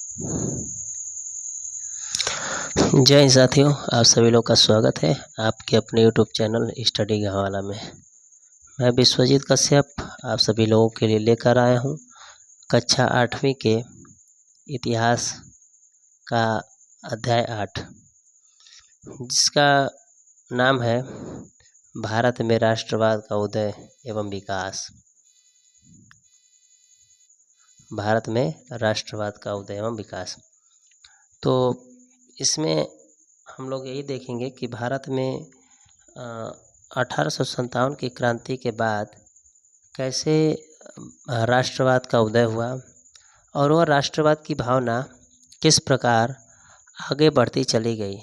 जय हिंद साथियों, आप सभी लोग का स्वागत है आपके अपने यूट्यूब चैनल स्टडी गाँववाला में। मैं विश्वजीत कश्यप आप सभी लोगों के लिए लेकर आया हूँ कक्षा 8वीं के इतिहास का अध्याय 8, जिसका नाम है भारत में राष्ट्रवाद का उदय एवं विकास। भारत में राष्ट्रवाद का उदय एवं विकास। तो इसमें हम लोग यही देखेंगे कि भारत में 1857 की क्रांति के बाद कैसे राष्ट्रवाद का उदय हुआ और वह राष्ट्रवाद की भावना किस प्रकार आगे बढ़ती चली गई,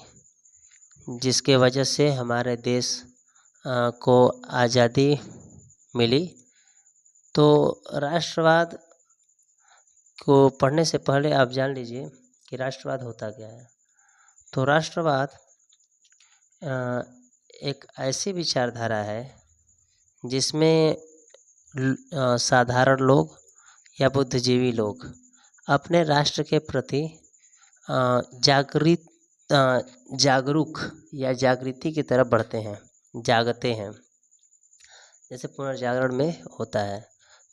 जिसके वजह से हमारे देश को आज़ादी मिली। तो राष्ट्रवाद को पढ़ने से पहले आप जान लीजिए कि राष्ट्रवाद होता क्या है। तो राष्ट्रवाद एक ऐसी विचारधारा है जिसमें साधारण लोग या बुद्धिजीवी लोग अपने राष्ट्र के प्रति जागरूक या जागृति की तरफ बढ़ते हैं, जागते हैं। जैसे पुनर्जागरण में होता है,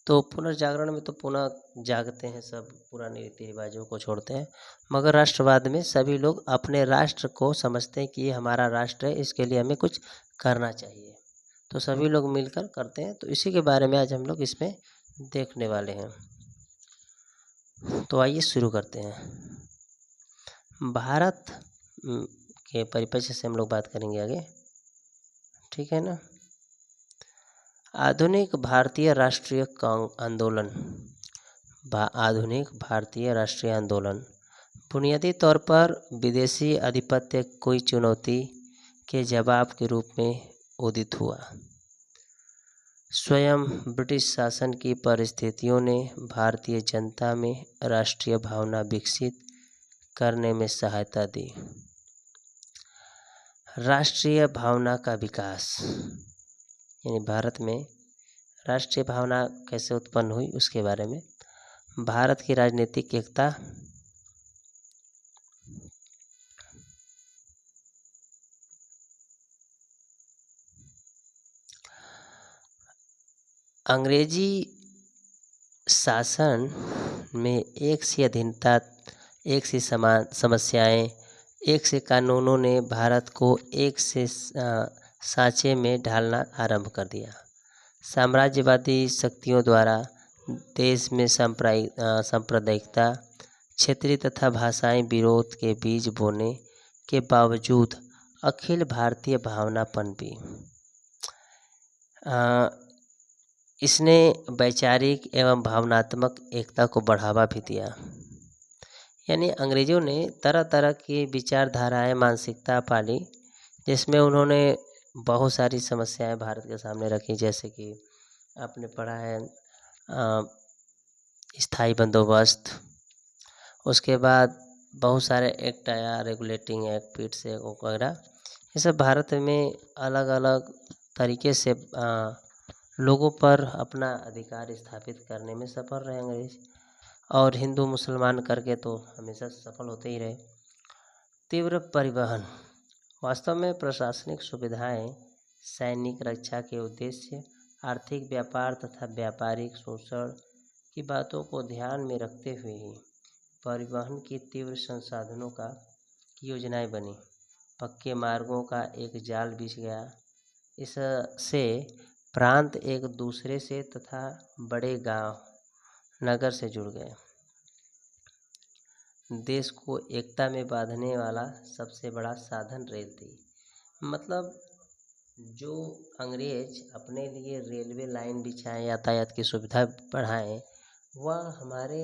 तो पुनर्जागरण में तो पुनः जागते हैं, सब पुराने रीति रिवाजों को छोड़ते हैं। मगर राष्ट्रवाद में सभी लोग अपने राष्ट्र को समझते हैं कि ये हमारा राष्ट्र है, इसके लिए हमें कुछ करना चाहिए। तो सभी लोग मिलकर करते हैं। तो इसी के बारे में आज हम लोग इसमें देखने वाले हैं। तो आइए शुरू करते हैं। भारत के परिप्रेक्ष्य से हम लोग बात करेंगे आगे, ठीक है ना। आधुनिक भारतीय राष्ट्रीय आंदोलन। आधुनिक भारतीय राष्ट्रीय आंदोलन बुनियादी तौर पर विदेशी आधिपत्य कोई चुनौती के जवाब के रूप में उदित हुआ। स्वयं ब्रिटिश शासन की परिस्थितियों ने भारतीय जनता में राष्ट्रीय भावना विकसित करने में सहायता दी। राष्ट्रीय भावना का विकास, यानी भारत में राष्ट्रीय भावना कैसे उत्पन्न हुई उसके बारे में। भारत की राजनीतिक एकता, अंग्रेजी शासन में एक सी अधीनता, एक सी समान समस्याएं, एक से कानूनों ने भारत को एक से सांचे में ढालना आरंभ कर दिया। साम्राज्यवादी शक्तियों द्वारा देश में सांप्रदायिकता, क्षेत्रीय तथा भाषाई विरोध के बीज बोने के बावजूद अखिल भारतीय भावना पनपी। इसने वैचारिक एवं भावनात्मक एकता को बढ़ावा भी दिया। यानी अंग्रेजों ने तरह तरह की विचारधाराएं, मानसिकता पाली, जिसमें उन्होंने बहुत सारी समस्याएं भारत के सामने रखी। जैसे कि आपने पढ़ा है स्थायी बंदोबस्त, उसके बाद बहुत सारे एक्ट आया, रेगुलेटिंग एक्ट, पीट्स एक्ट वगैरह। ये सब भारत में अलग अलग तरीके से लोगों पर अपना अधिकार स्थापित करने में सफल रहे अंग्रेज, और हिंदू मुसलमान करके तो हमेशा सफल होते ही रहे। तीव्र परिवहन, वास्तव में प्रशासनिक सुविधाएं, सैनिक रक्षा के उद्देश्य, आर्थिक व्यापार तथा व्यापारिक शोषण की बातों को ध्यान में रखते हुए ही परिवहन की तीव्र संसाधनों की योजनाएं बनी। पक्के मार्गों का एक जाल बिछ गया। इससे प्रांत एक दूसरे से तथा बड़े गांव, नगर से जुड़ गए। देश को एकता में बांधने वाला सबसे बड़ा साधन रेल थी। मतलब जो अंग्रेज अपने लिए रेलवे लाइन बिछाएं, यातायात की सुविधा बढ़ाएं, वह हमारे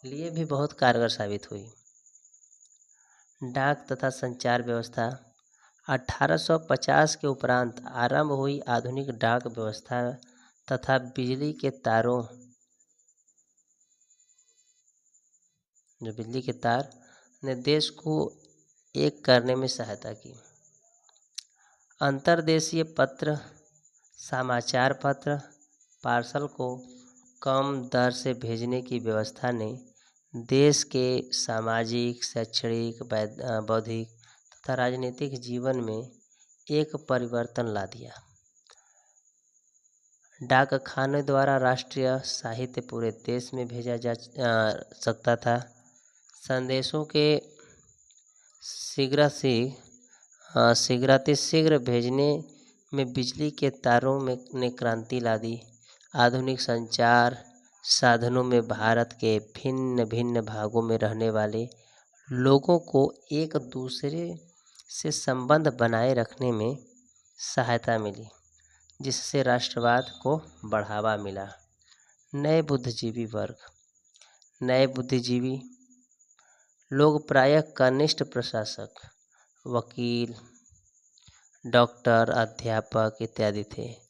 लिए भी बहुत कारगर साबित हुई। डाक तथा संचार व्यवस्था, 1850 के उपरांत आरंभ हुई आधुनिक डाक व्यवस्था तथा बिजली के तारों, जो बिजली के तार ने देश को एक करने में सहायता की। अंतर्देशीय पत्र, समाचार पत्र, पार्सल को कम दर से भेजने की व्यवस्था ने देश के सामाजिक, शैक्षणिक, बौद्धिक तथा राजनीतिक जीवन में एक परिवर्तन ला दिया। डाक खाने द्वारा राष्ट्रीय साहित्य पूरे देश में भेजा जा सकता था। संदेशों के शीघ्र भेजने में बिजली के तारों में ने क्रांति ला दी। आधुनिक संचार साधनों में भारत के भिन्न भिन्न भागों में रहने वाले लोगों को एक दूसरे से संबंध बनाए रखने में सहायता मिली, जिससे राष्ट्रवाद को बढ़ावा मिला। नए बुद्धिजीवी लोग प्रायः कनिष्ठ प्रशासक, वकील, डॉक्टर, अध्यापक इत्यादि थे।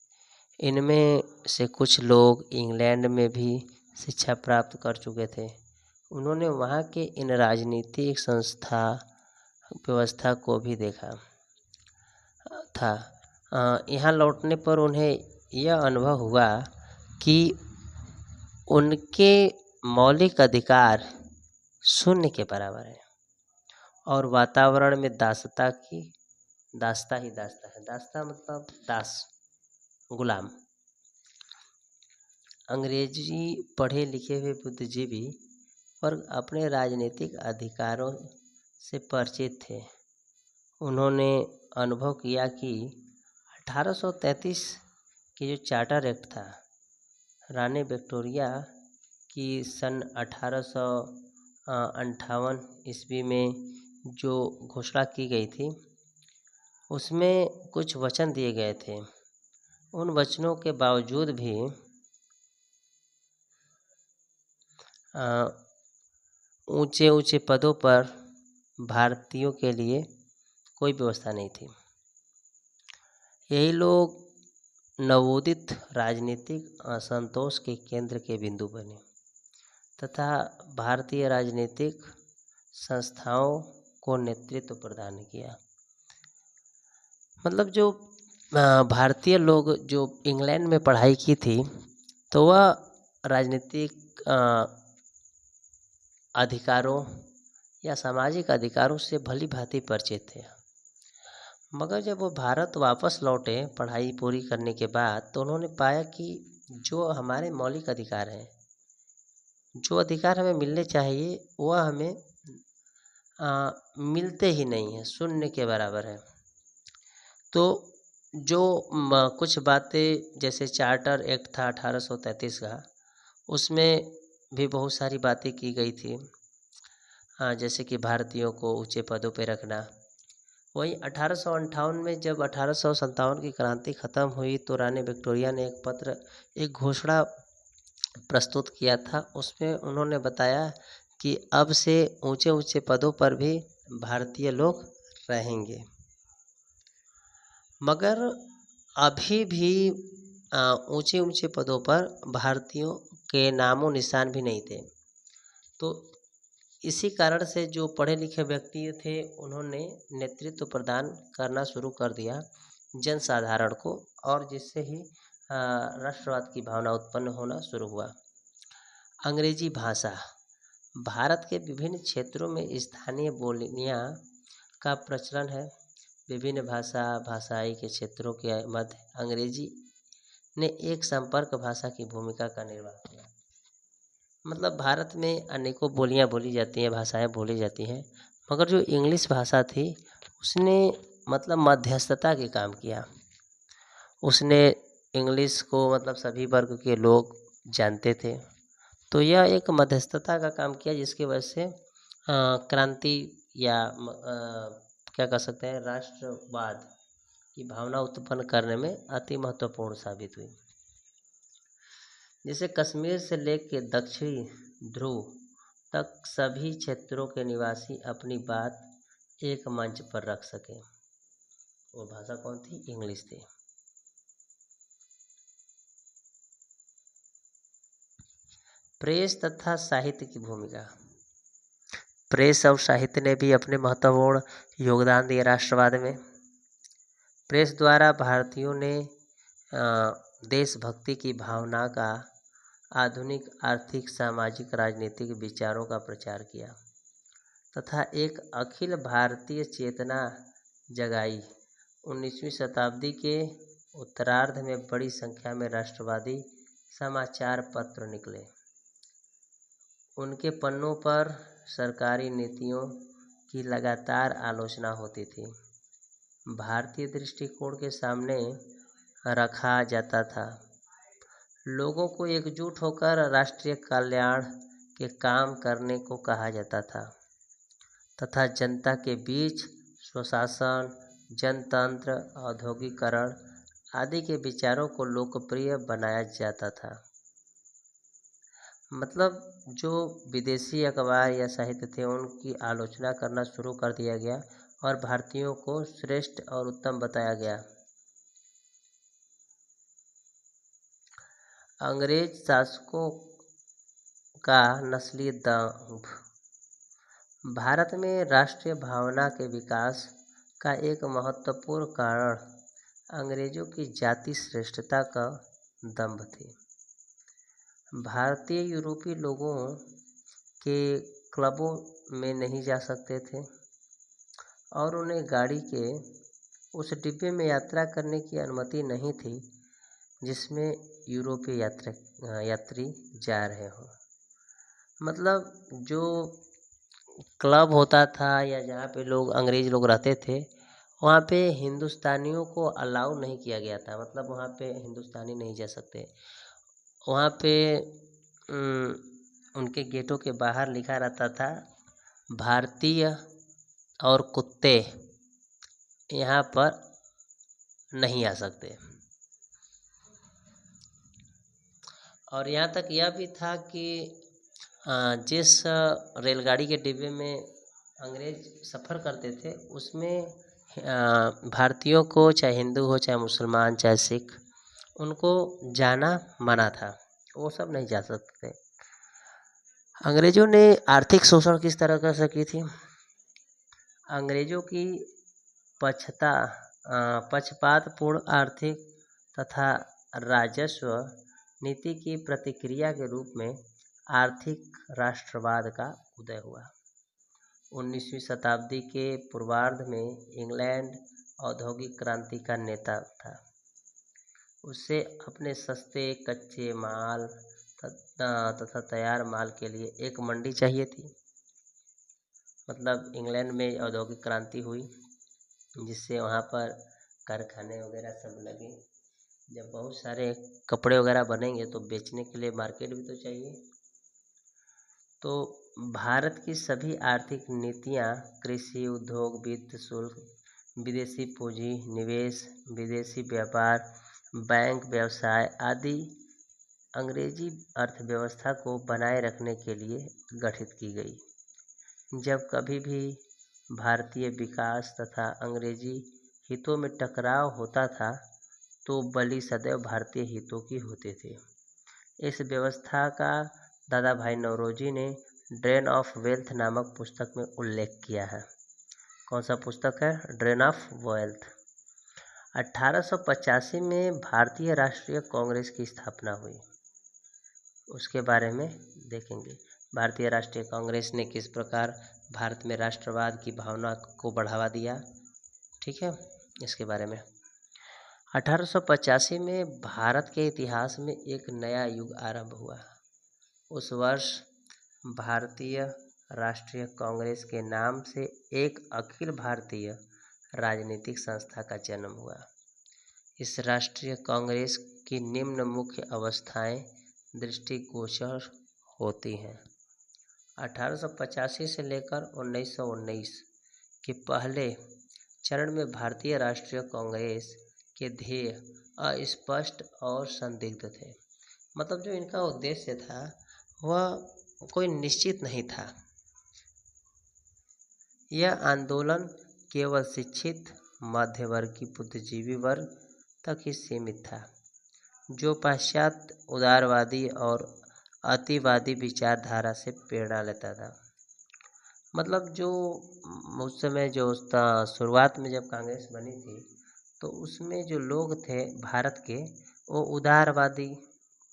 इनमें से कुछ लोग इंग्लैंड में भी शिक्षा प्राप्त कर चुके थे। उन्होंने वहाँ के इन राजनीतिक व्यवस्था को भी देखा था। यहाँ लौटने पर उन्हें यह अनुभव हुआ कि उनके मौलिक अधिकार शून्य के बराबर है और वातावरण में दासता ही दासता है। दासता मतलब दास, गुलाम। अंग्रेजी पढ़े लिखे हुए बुद्धिजीवी वर्ग अपने राजनीतिक अधिकारों से परिचित थे। उन्होंने अनुभव किया कि 1833 के जो चार्टर एक्ट था, रानी विक्टोरिया की सन 1858 ईस्वी में जो घोषणा की गई थी, उसमें कुछ वचन दिए गए थे। उन वचनों के बावजूद भी ऊंचे ऊंचे पदों पर भारतीयों के लिए कोई व्यवस्था नहीं थी। यही लोग नवोदित राजनीतिक असंतोष के केंद्र के बिंदु बने तथा भारतीय राजनीतिक संस्थाओं को नेतृत्व प्रदान किया। मतलब जो भारतीय लोग जो इंग्लैंड में पढ़ाई की थी, तो वह राजनीतिक अधिकारों या सामाजिक अधिकारों से भली भांति परिचित थे। मगर जब वो भारत वापस लौटे पढ़ाई पूरी करने के बाद, तो उन्होंने पाया कि जो हमारे मौलिक अधिकार हैं, जो अधिकार हमें मिलने चाहिए, वह हमें मिलते ही नहीं है, शून्य के बराबर है। तो जो कुछ बातें, जैसे चार्टर एक्ट था 1833 का, उसमें भी बहुत सारी बातें की गई थी, जैसे कि भारतीयों को ऊंचे पदों पर रखना। वहीं 1858 में जब 1857 की क्रांति खत्म हुई, तो रानी विक्टोरिया ने एक घोषणा प्रस्तुत किया था। उसमें उन्होंने बताया कि अब से ऊंचे ऊंचे पदों पर भी भारतीय लोग रहेंगे। मगर अभी भी ऊंचे ऊंचे पदों पर भारतीयों के नामो निशान भी नहीं थे। तो इसी कारण से जो पढ़े लिखे व्यक्ति थे, उन्होंने नेतृत्व प्रदान करना शुरू कर दिया जनसाधारण को, और जिससे ही राष्ट्रवाद की भावना उत्पन्न होना शुरू हुआ। अंग्रेजी भाषा। भारत के विभिन्न क्षेत्रों में स्थानीय बोलियां का प्रचलन है। विभिन्न भाषाई के क्षेत्रों के मध्य अंग्रेजी ने एक संपर्क भाषा की भूमिका का निर्वाह किया। मतलब भारत में अनेकों बोलियां बोली जाती हैं, भाषाएं बोली जाती हैं, मगर जो इंग्लिश भाषा थी, उसने मतलब मध्यस्थता के काम किया। उसने इंग्लिश को मतलब सभी वर्ग के लोग जानते थे, तो यह एक मध्यस्थता का काम किया, जिसकी वजह से क्रांति या क्या कह सकते हैं, राष्ट्रवाद की भावना उत्पन्न करने में अति महत्वपूर्ण साबित हुई। जैसे कश्मीर से लेकर दक्षिणी ध्रुव तक सभी क्षेत्रों के निवासी अपनी बात एक मंच पर रख सके। वो भाषा कौन थी? इंग्लिश थी। प्रेस तथा साहित्य की भूमिका। प्रेस और साहित्य ने भी अपने महत्वपूर्ण योगदान दिए राष्ट्रवाद में। प्रेस द्वारा भारतीयों ने देशभक्ति की भावना का आधुनिक आर्थिक सामाजिक राजनीतिक विचारों का प्रचार किया तथा एक अखिल भारतीय चेतना जगाई। 19वीं शताब्दी के उत्तरार्ध में बड़ी संख्या में राष्ट्रवादी समाचार पत्र निकले। उनके पन्नों पर सरकारी नीतियों की लगातार आलोचना होती थी। भारतीय दृष्टिकोण के सामने रखा जाता था। लोगों को एकजुट होकर राष्ट्रीय कल्याण के काम करने को कहा जाता था तथा जनता के बीच स्वशासन, जनतंत्र, औद्योगिकरण आदि के विचारों को लोकप्रिय बनाया जाता था। मतलब जो विदेशी अखबार या साहित्य थे उनकी आलोचना करना शुरू कर दिया गया और भारतीयों को श्रेष्ठ और उत्तम बताया गया। अंग्रेज शासकों का नस्लीय दंभ। भारत में राष्ट्रीय भावना के विकास का एक महत्वपूर्ण कारण अंग्रेजों की जाति श्रेष्ठता का दंभ थी। भारतीय यूरोपीय लोगों के क्लबों में नहीं जा सकते थे और उन्हें गाड़ी के उस डिब्बे में यात्रा करने की अनुमति नहीं थी जिसमें यूरोपीय यात्री जा रहे हों। मतलब जो क्लब होता था या जहाँ पे लोग अंग्रेज लोग रहते थे वहाँ पे हिंदुस्तानियों को अलाउ नहीं किया गया था। मतलब वहाँ पे हिंदुस्तानी नहीं जा सकते। वहाँ पे उनके गेटों के बाहर लिखा रहता था भारतीय और कुत्ते यहाँ पर नहीं आ सकते। और यहाँ तक यह भी था कि जिस रेलगाड़ी के डिब्बे में अंग्रेज सफ़र करते थे उसमें भारतीयों को, चाहे हिंदू हो, चाहे मुसलमान, चाहे सिख, उनको जाना मना था। वो सब नहीं जा सकते। अंग्रेजों ने आर्थिक शोषण किस तरह कर सकी थी? अंग्रेजों की पक्षपातपूर्ण आर्थिक तथा राजस्व नीति की प्रतिक्रिया के रूप में आर्थिक राष्ट्रवाद का उदय हुआ। 19वीं शताब्दी के पूर्वार्ध में इंग्लैंड औद्योगिक क्रांति का नेता था। उसे अपने सस्ते कच्चे माल तथा तैयार माल के लिए एक मंडी चाहिए थी। मतलब इंग्लैंड में औद्योगिक क्रांति हुई जिससे वहाँ पर कारखाने वगैरह सब लगे। जब बहुत सारे कपड़े वगैरह बनेंगे तो बेचने के लिए मार्केट भी तो चाहिए। तो भारत की सभी आर्थिक नीतियाँ, कृषि, उद्योग, वित्त शुल्क, विदेशी पूंजी निवेश, विदेशी व्यापार, बैंक व्यवसाय आदि अंग्रेजी अर्थव्यवस्था को बनाए रखने के लिए गठित की गई। जब कभी भी भारतीय विकास तथा अंग्रेजी हितों में टकराव होता था तो बलि सदैव भारतीय हितों की होते थे। इस व्यवस्था का दादा भाई नौरोजी ने ड्रेन ऑफ वेल्थ नामक पुस्तक में उल्लेख किया है। कौन सा पुस्तक है? Drain of wealth. 1885 में भारतीय राष्ट्रीय कांग्रेस की स्थापना हुई। उसके बारे में देखेंगे। भारतीय राष्ट्रीय कांग्रेस ने किस प्रकार भारत में राष्ट्रवाद की भावना को बढ़ावा दिया, ठीक है, इसके बारे में। 1885 में भारत के इतिहास में एक नया युग आरंभ हुआ। उस वर्ष भारतीय राष्ट्रीय कांग्रेस के नाम से एक अखिल भारतीय राजनीतिक संस्था का जन्म हुआ। इस राष्ट्रीय कांग्रेस की निम्न मुख्य अवस्थाएं दृष्टिगोचर होती हैं। 1885 से लेकर 1919 के पहले चरण में भारतीय राष्ट्रीय कांग्रेस के ध्येय अस्पष्ट और संदिग्ध थे। मतलब जो इनका उद्देश्य था वह कोई निश्चित नहीं था। यह आंदोलन केवल शिक्षित मध्यवर्गीय बुद्धिजीवी वर्ग तक ही सीमित था, जो पाश्चात्य उदारवादी और अतिवादी विचारधारा से प्रेरणा लेता था। मतलब जो उस समय जो शुरुआत में जब कांग्रेस बनी थी तो उसमें जो लोग थे भारत के वो उदारवादी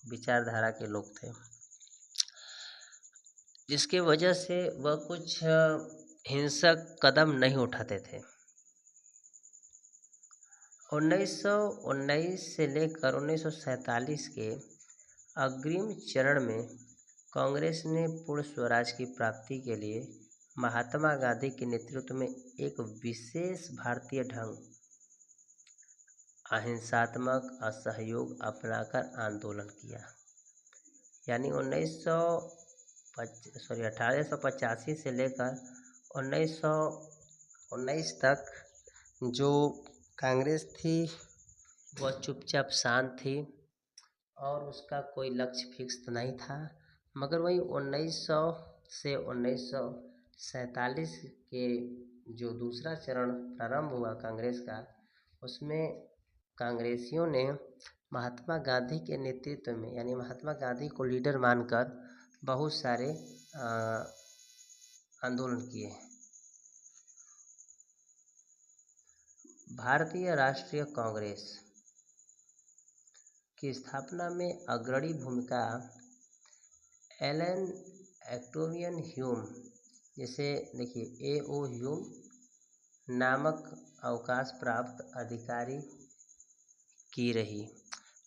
विचारधारा के लोग थे, जिसके वजह से वह कुछ हिंसक कदम नहीं उठाते थे। 1919 से लेकर 1947 के अग्रिम चरण में कांग्रेस ने पूर्ण स्वराज की प्राप्ति के लिए महात्मा गांधी के नेतृत्व में एक विशेष भारतीय ढंग अहिंसात्मक असहयोग अपनाकर आंदोलन किया। यानी 1885 से लेकर 1919 तक जो कांग्रेस थी वह चुपचाप शांत थी और उसका कोई लक्ष्य फिक्स तो नहीं था। मगर वही 1900 से 1947 के जो दूसरा चरण प्रारंभ हुआ कांग्रेस का, उसमें कांग्रेसियों ने महात्मा गांधी के नेतृत्व में, यानी महात्मा गांधी को लीडर मानकर बहुत सारे आंदोलन किए। भारतीय राष्ट्रीय कांग्रेस की स्थापना में अग्रणी भूमिका एलन एक्टोवियन ह्यूम, जैसे देखिए A.O. ह्यूम नामक अवकाश प्राप्त अधिकारी की रही।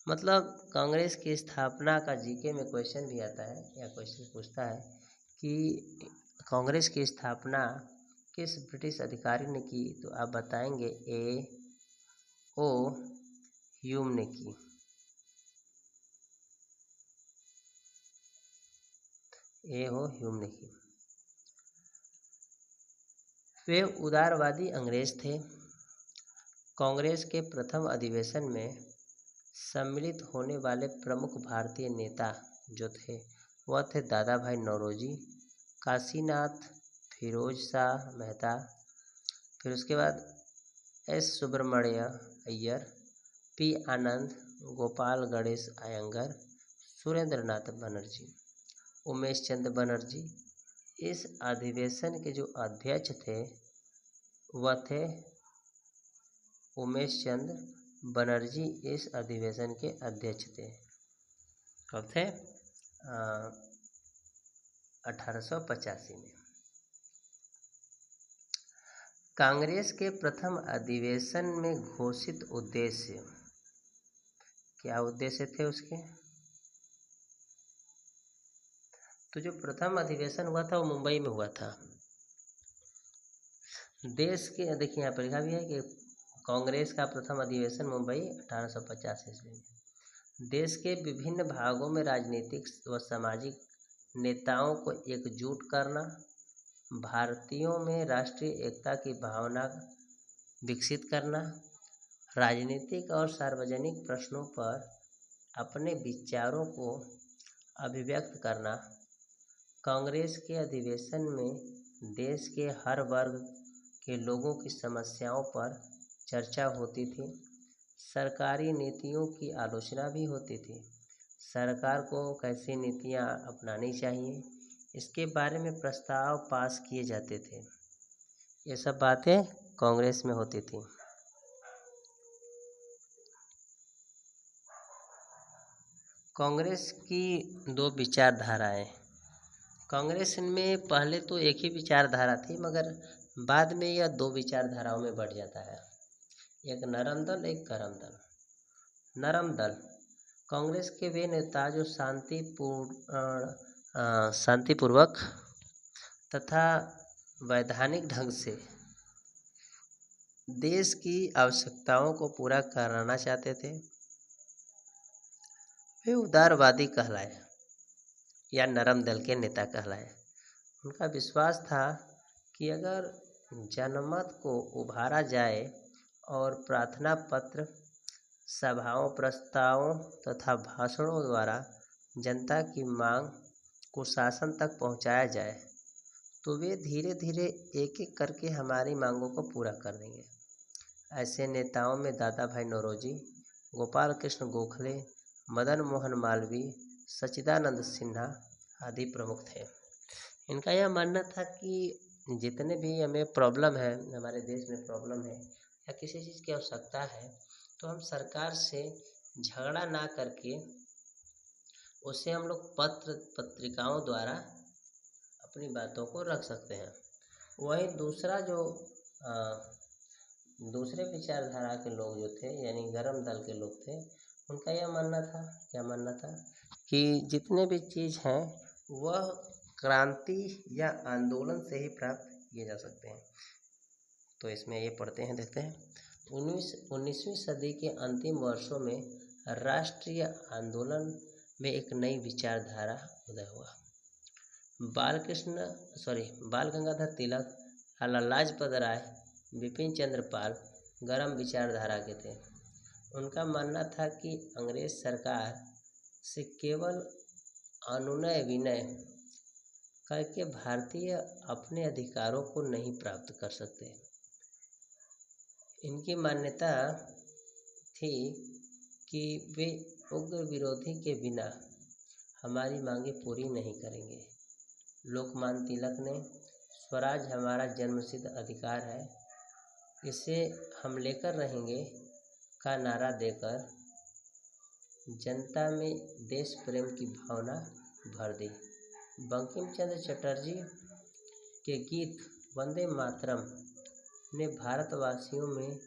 मतलब कांग्रेस की स्थापना का जीके में क्वेश्चन भी आता है या क्वेश्चन पूछता है कि कांग्रेस की स्थापना किस ब्रिटिश अधिकारी ने की, तो आप बताएंगे A.O. ह्यूम ने की। A.O. ह्यूम ने की। वे उदारवादी अंग्रेज थे। कांग्रेस के प्रथम अधिवेशन में सम्मिलित होने वाले प्रमुख भारतीय नेता जो थे वह थे दादा भाई नौरोजी, काशीनाथ, फिरोज शाह मेहता, फिर उसके बाद S. सुब्रमण्य अय्यर, P. आनंद, गोपाल गणेश अयंगर, सुरेंद्र नाथ बनर्जी, उमेश चंद्र बनर्जी। इस अधिवेशन के जो अध्यक्ष थे वह थे उमेश चंद्र बनर्जी। इस अधिवेशन के अध्यक्ष थे। कब थे? 1885 में। कांग्रेस के प्रथम अधिवेशन में घोषित उद्देश्य, क्या उद्देश्य थे उसके? तो जो प्रथम अधिवेशन हुआ था वो मुंबई में हुआ था। देश के, देखिए यहाँ पर लिखा भी है कि कांग्रेस का प्रथम अधिवेशन मुंबई 1850 ईस्वी में। देश के विभिन्न भागों में राजनीतिक व सामाजिक नेताओं को एकजुट करना, भारतीयों में राष्ट्रीय एकता की भावना विकसित करना, राजनीतिक और सार्वजनिक प्रश्नों पर अपने विचारों को अभिव्यक्त करना। कांग्रेस के अधिवेशन में देश के हर वर्ग के लोगों की समस्याओं पर चर्चा होती थी। सरकारी नीतियों की आलोचना भी होती थी। सरकार को कैसी नीतियां अपनानी चाहिए, इसके बारे में प्रस्ताव पास किए जाते थे। ये सब बातें कांग्रेस में होती थी। कांग्रेस की दो विचारधाराएं। कांग्रेस में पहले तो एक ही विचारधारा थी, मगर बाद में यह दो विचारधाराओं में बढ़ जाता है। एक नरम दल, एक गरम दल। नरम दल कांग्रेस के वे नेता जो शांतिपूर्वक तथा वैधानिक ढंग से देश की आवश्यकताओं को पूरा कराना चाहते थे, वे उदारवादी कहलाए या नरम दल के नेता कहलाए। उनका विश्वास था कि अगर जनमत को उभारा जाए और प्रार्थना पत्र, सभाओं, प्रस्तावों तथा भाषणों द्वारा जनता की मांग को शासन तक पहुंचाया जाए, तो वे धीरे धीरे एक एक करके हमारी मांगों को पूरा कर देंगे। ऐसे नेताओं में दादा भाई नौरोजी, गोपाल कृष्ण गोखले, मदन मोहन मालवीय, सच्चिदानंद सिन्हा आदि प्रमुख थे। इनका यह मानना था कि जितने भी हमें प्रॉब्लम है, हमारे देश में प्रॉब्लम है या किसी चीज़ की आवश्यकता है, तो हम सरकार से झगड़ा ना करके उससे हम लोग पत्र पत्रिकाओं द्वारा अपनी बातों को रख सकते हैं। वहीं दूसरा जो दूसरे विचारधारा के लोग जो थे यानी गर्म दल के लोग थे, उनका यह मानना था, क्या मानना था कि जितने भी चीज़ हैं वह क्रांति या आंदोलन से ही प्राप्त किए जा सकते हैं। तो इसमें ये पढ़ते हैं, देखते हैं। 19वीं सदी के अंतिम वर्षों में राष्ट्रीय आंदोलन में एक नई विचारधारा उदय हुआ। बाल गंगाधर तिलक, लाला लाजपत राय, बिपिन चंद्र पाल गर्म विचारधारा के थे। उनका मानना था कि अंग्रेज सरकार से केवल अनुनय विनय करके भारतीय अपने अधिकारों को नहीं प्राप्त कर सकते। इनकी मान्यता थी कि वे उग्र विरोधी के बिना हमारी मांगे पूरी नहीं करेंगे। लोकमान्य तिलक ने स्वराज हमारा जन्मसिद्ध अधिकार है, इसे हम लेकर रहेंगे का नारा देकर जनता में देश प्रेम की भावना भर दी। बंकिम चंद्र चटर्जी के गीत वंदे मातरम ने भारतवासियों में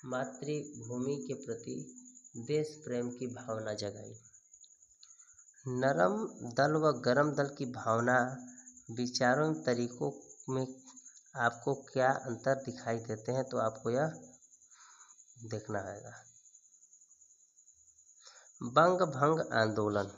मातृभूमि के प्रति देश प्रेम की भावना जगाई। नरम दल व गरम दल की भावना, विचारों एवं तरीकों में आपको क्या अंतर दिखाई देते हैं, तो आपको यह देखना है। बंग भंग आंदोलन।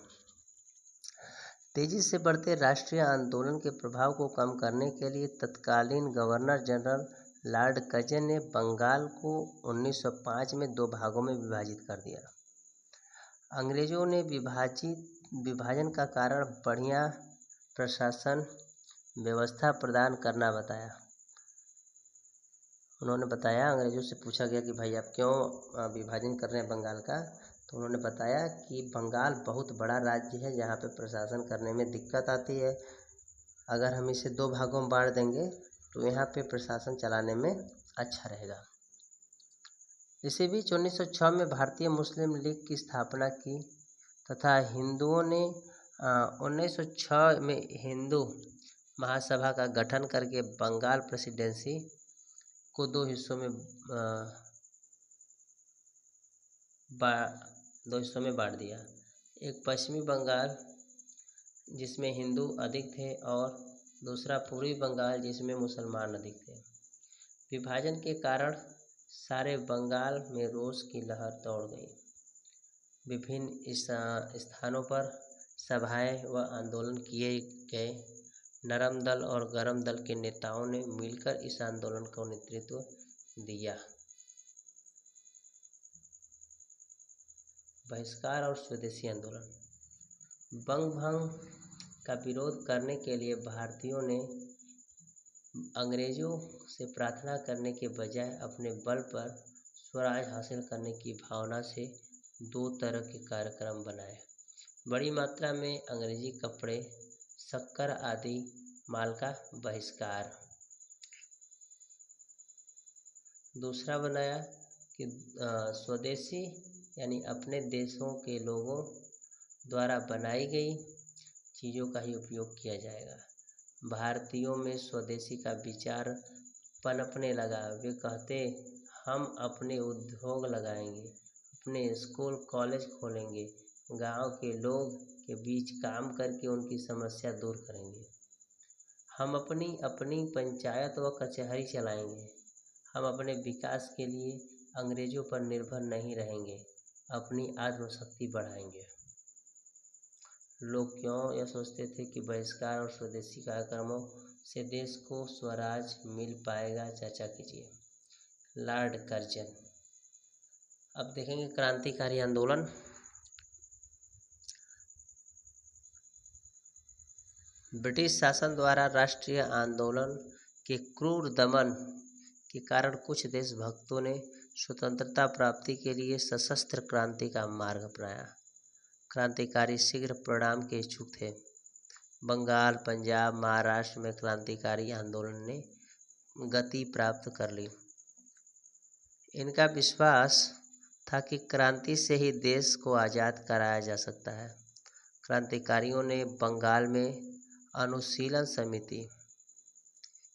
तेजी से बढ़ते राष्ट्रीय आंदोलन के प्रभाव को कम करने के लिए तत्कालीन गवर्नर जनरल लॉर्ड कजन ने बंगाल को 1905 में 2 भागों में विभाजित कर दिया। अंग्रेजों ने विभाजन का कारण बढ़िया प्रशासन व्यवस्था प्रदान करना बताया। उन्होंने बताया, अंग्रेजों से पूछा गया कि भाई आप क्यों विभाजन कर रहे हैं बंगाल का, तो उन्होंने बताया कि बंगाल बहुत बड़ा राज्य है जहाँ पे प्रशासन करने में दिक्कत आती है। अगर हम इसे 2 भागों में बांट देंगे तो यहाँ पे प्रशासन चलाने में अच्छा रहेगा। इसी बीच 1906 में भारतीय मुस्लिम लीग की स्थापना की तथा हिंदुओं ने 1906 में हिंदू महासभा का गठन करके बंगाल प्रेसिडेंसी को 2 हिस्सों में बांट दिया। एक पश्चिमी बंगाल जिसमें हिंदू अधिक थे और दूसरा पूर्वी बंगाल जिसमें मुसलमान अधिक थे। विभाजन के कारण सारे बंगाल में रोष की लहर दौड़ गई। विभिन्न स्थानों पर सभाएं व आंदोलन किए गए। नरम दल और गरम दल के नेताओं ने मिलकर इस आंदोलन को नेतृत्व दिया। बहिष्कार और स्वदेशी आंदोलन। बंग भंग का विरोध करने के लिए भारतीयों ने अंग्रेजों से प्रार्थना करने के बजाय अपने बल पर स्वराज हासिल करने की भावना से 2 तरह के कार्यक्रम बनाए। बड़ी मात्रा में अंग्रेजी कपड़े, शक्कर आदि माल का बहिष्कार। दूसरा बनाया कि स्वदेशी यानी अपने देशों के लोगों द्वारा बनाई गई चीज़ों का ही उपयोग किया जाएगा। भारतीयों में स्वदेशी का विचार पनपने लगा। वे कहते, हम अपने उद्योग लगाएंगे, अपने स्कूल कॉलेज खोलेंगे, गांव के लोग के बीच काम करके उनकी समस्या दूर करेंगे। हम अपनी पंचायत व कचहरी चलाएंगे। हम अपने विकास के लिए अंग्रेजों पर निर्भर नहीं रहेंगे, अपनी आत्मशक्ति बढ़ाएंगे। लोग क्यों यह सोचते थे कि बहिष्कार और स्वदेशी कार्यक्रमों से देश को स्वराज मिल पाएगा? चर्चा कीजिए। Lord Curzon. अब देखेंगे क्रांतिकारी आंदोलन। ब्रिटिश शासन द्वारा राष्ट्रीय आंदोलन के क्रूर दमन के कारण कुछ देशभक्तों ने स्वतंत्रता प्राप्ति के लिए सशस्त्र क्रांति का मार्ग अपनाया। क्रांतिकारी शीघ्र परिणाम के इच्छुक थे। बंगाल, पंजाब, महाराष्ट्र में क्रांतिकारी आंदोलन ने गति प्राप्त कर ली। इनका विश्वास था कि क्रांति से ही देश को आज़ाद कराया जा सकता है। क्रांतिकारियों ने बंगाल में अनुशीलन समिति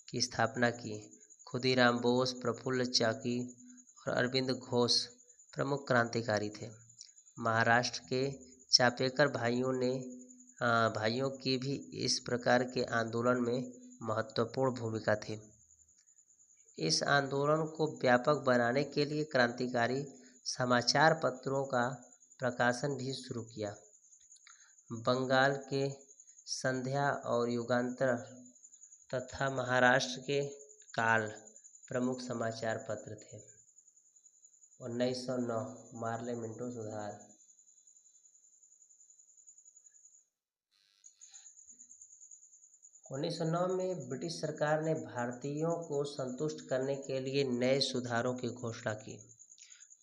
की स्थापना की। खुदीराम बोस, प्रफुल्ल चाकी और अरविंद घोष प्रमुख क्रांतिकारी थे। महाराष्ट्र के चापेकर भाइयों की भी इस प्रकार के आंदोलन में महत्वपूर्ण भूमिका थी। इस आंदोलन को व्यापक बनाने के लिए क्रांतिकारी समाचार पत्रों का प्रकाशन भी शुरू किया। बंगाल के संध्या और युगांतर तथा महाराष्ट्र के काल प्रमुख समाचार पत्र थे। 1909 मार्ले मिंटो सुधार। 1909 में ब्रिटिश सरकार ने भारतीयों को संतुष्ट करने के लिए नए सुधारों की घोषणा की।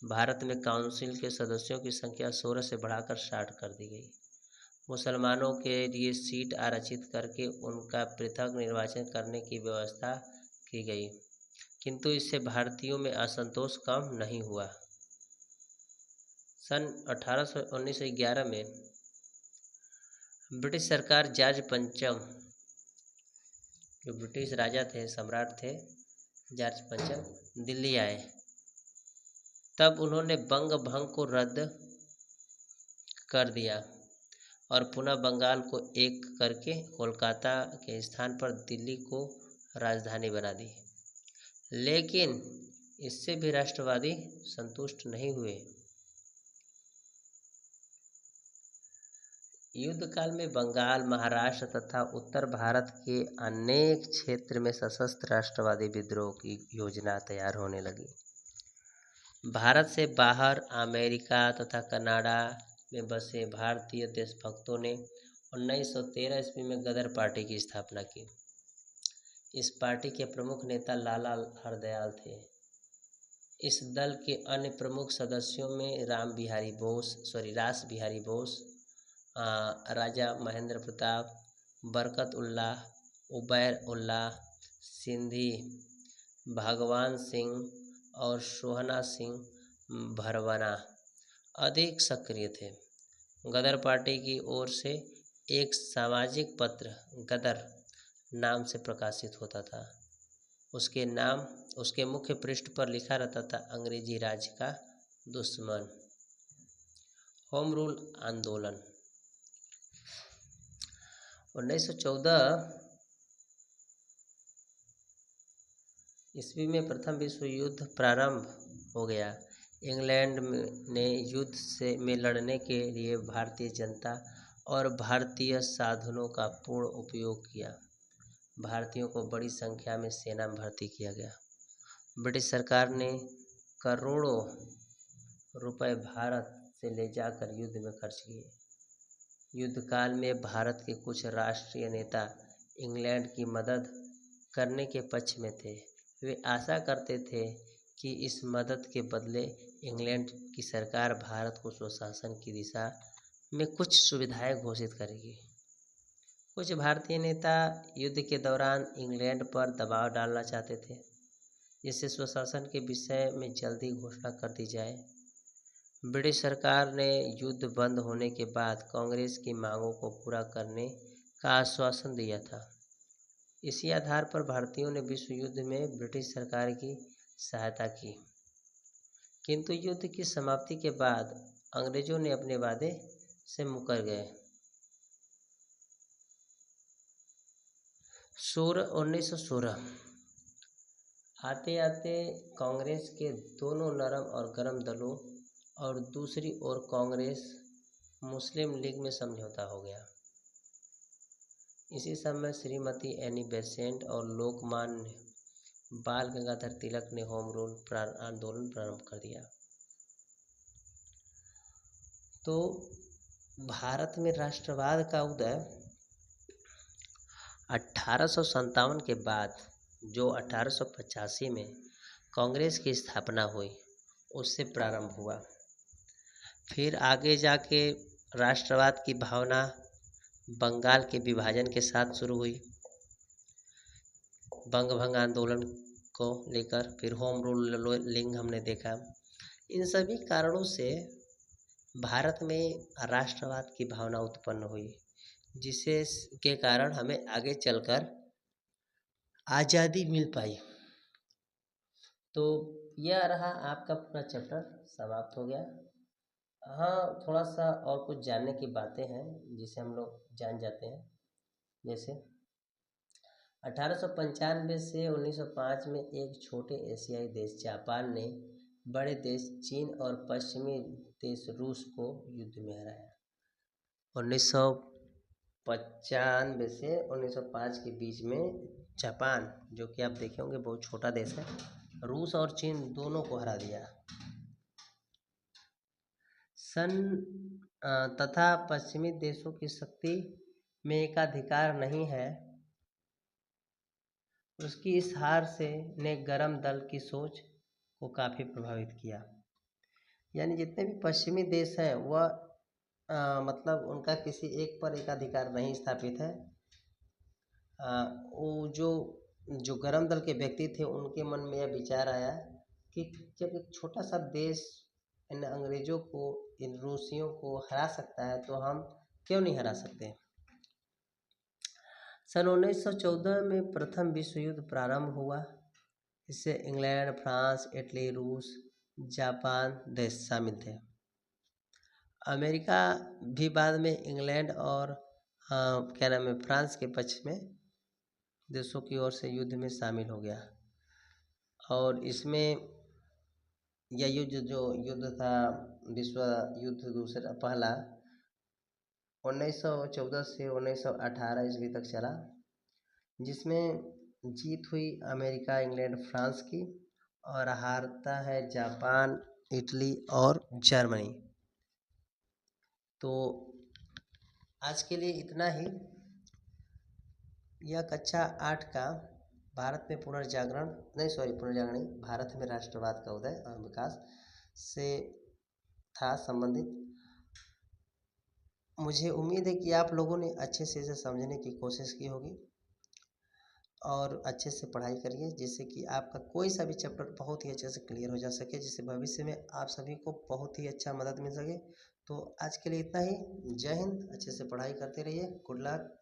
भारत में काउंसिल के सदस्यों की संख्या 16 से बढ़ाकर 60 कर दी गई। मुसलमानों के लिए सीट आरक्षित करके उनका पृथक निर्वाचन करने की व्यवस्था की गई, किंतु इससे भारतीयों में असंतोष कम नहीं हुआ। सन 1911 में ब्रिटिश सरकार जॉर्ज पंचम, जो ब्रिटिश राजा थे, सम्राट थे जॉर्ज पंचम, दिल्ली आए। तब उन्होंने बंग भंग को रद्द कर दिया और पुनः बंगाल को एक करके कोलकाता के स्थान पर दिल्ली को राजधानी बना दी। लेकिन इससे भी राष्ट्रवादी संतुष्ट नहीं हुए। युद्ध काल में बंगाल, महाराष्ट्र तथा उत्तर भारत के अनेक क्षेत्र में सशस्त्र राष्ट्रवादी विद्रोह की योजना तैयार होने लगी। भारत से बाहर अमेरिका तथा कनाडा में बसे भारतीय देशभक्तों ने 1913 ईस्वी में गदर पार्टी की स्थापना की। इस पार्टी के प्रमुख नेता लाला हरदयाल थे। इस दल के अन्य प्रमुख सदस्यों में रास बिहारी बोस, राजा महेंद्र प्रताप, बरकत उल्लाह, उबैर उल्लाह सिंधी, भगवान सिंह और सोहना सिंह भरवाना अधिक सक्रिय थे। गदर पार्टी की ओर से एक सामाजिक पत्र गदर नाम से प्रकाशित होता था। उसके मुख्य पृष्ठ पर लिखा रहता था, अंग्रेजी राज का दुश्मन। होम रूल आंदोलन। 1914 ईस्वी में प्रथम विश्व युद्ध प्रारंभ हो गया। इंग्लैंड ने युद्ध में लड़ने के लिए भारतीय जनता और भारतीय साधनों का पूर्ण उपयोग किया। भारतीयों को बड़ी संख्या में सेना में भर्ती किया गया। ब्रिटिश सरकार ने करोड़ों रुपए भारत से ले जाकर युद्ध में खर्च किए। युद्ध काल में भारत के कुछ राष्ट्रीय नेता इंग्लैंड की मदद करने के पक्ष में थे। वे आशा करते थे कि इस मदद के बदले इंग्लैंड की सरकार भारत को स्वशासन की दिशा में कुछ सुविधाएं घोषित करेगी। कुछ भारतीय नेता युद्ध के दौरान इंग्लैंड पर दबाव डालना चाहते थे, जिससे स्वशासन के विषय में जल्दी घोषणा कर दी जाए। ब्रिटिश सरकार ने युद्ध बंद होने के बाद कांग्रेस की मांगों को पूरा करने का आश्वासन दिया था। इसी आधार पर भारतीयों ने विश्व युद्ध में ब्रिटिश सरकार की सहायता की, किंतु युद्ध की समाप्ति के बाद अंग्रेजों ने अपने वादे से मुकर गए। 1916 आते आते कांग्रेस के दोनों नरम और गरम दलों और दूसरी ओर कांग्रेस मुस्लिम लीग में समझौता हो गया। इसी समय श्रीमती एनी बेसेंट और लोकमान्य बाल गंगाधर तिलक ने होम रूल आंदोलन प्रारंभ कर दिया। तो भारत में राष्ट्रवाद का उदय 1857 के बाद, जो 1885 में कांग्रेस की स्थापना हुई, उससे प्रारंभ हुआ। फिर आगे जाके राष्ट्रवाद की भावना बंगाल के विभाजन के साथ शुरू हुई, बंग भंग आंदोलन को लेकर। फिर होम रूलिंग हमने देखा। इन सभी कारणों से भारत में राष्ट्रवाद की भावना उत्पन्न हुई, जिसे के कारण हमें आगे चलकर आज़ादी मिल पाई। तो यह रहा आपका पूरा चैप्टर समाप्त हो गया। हाँ, थोड़ा सा और कुछ जानने की बातें हैं जिसे हम लोग जान जाते हैं। जैसे 1895 से 1905 में एक छोटे एशियाई देश जापान ने बड़े देश चीन और पश्चिमी देश रूस को युद्ध में हराया। 1995 से 1905 के बीच में जापान, जो कि आप देखे होंगे बहुत छोटा देश है, रूस और चीन दोनों को हरा दिया। तथा पश्चिमी देशों की शक्ति में एकाधिकार नहीं है, उसकी इस हार से ने गरम दल की सोच को काफ़ी प्रभावित किया। यानी जितने भी पश्चिमी देश हैं वह मतलब उनका किसी एक पर एकाधिकार नहीं स्थापित है। वो जो गरम दल के व्यक्ति थे उनके मन में यह विचार आया कि जब एक छोटा सा देश इन अंग्रेज़ों को, इन रूसियों को हरा सकता है तो हम क्यों नहीं हरा सकते। सन 1914 में प्रथम विश्व युद्ध प्रारंभ हुआ। इससे इंग्लैंड, फ्रांस, इटली, रूस, जापान देश शामिल थे। अमेरिका भी बाद में इंग्लैंड और फ्रांस के पक्ष में देशों की ओर से युद्ध में शामिल हो गया। और इसमें यह युद्ध था विश्व युद्ध दूसरा पहला 1914 से 1918 ईस्वी तक चला, जिसमें जीत हुई अमेरिका, इंग्लैंड, फ्रांस की और हारता है जापान, इटली और जर्मनी। तो आज के लिए इतना ही। यह कक्षा 8 का भारत में पुनर्जागरण भारत में राष्ट्रवाद का उदय और विकास से था संबंधित। मुझे उम्मीद है कि आप लोगों ने अच्छे से इसे समझने की कोशिश की होगी और अच्छे से पढ़ाई करिए, जिससे कि आपका कोई सा भी चैप्टर बहुत ही अच्छे से क्लियर हो जा सके, जिससे भविष्य में आप सभी को बहुत ही अच्छा मदद मिल सके। तो आज के लिए इतना ही। जय हिंद। अच्छे से पढ़ाई करते रहिए। Good luck.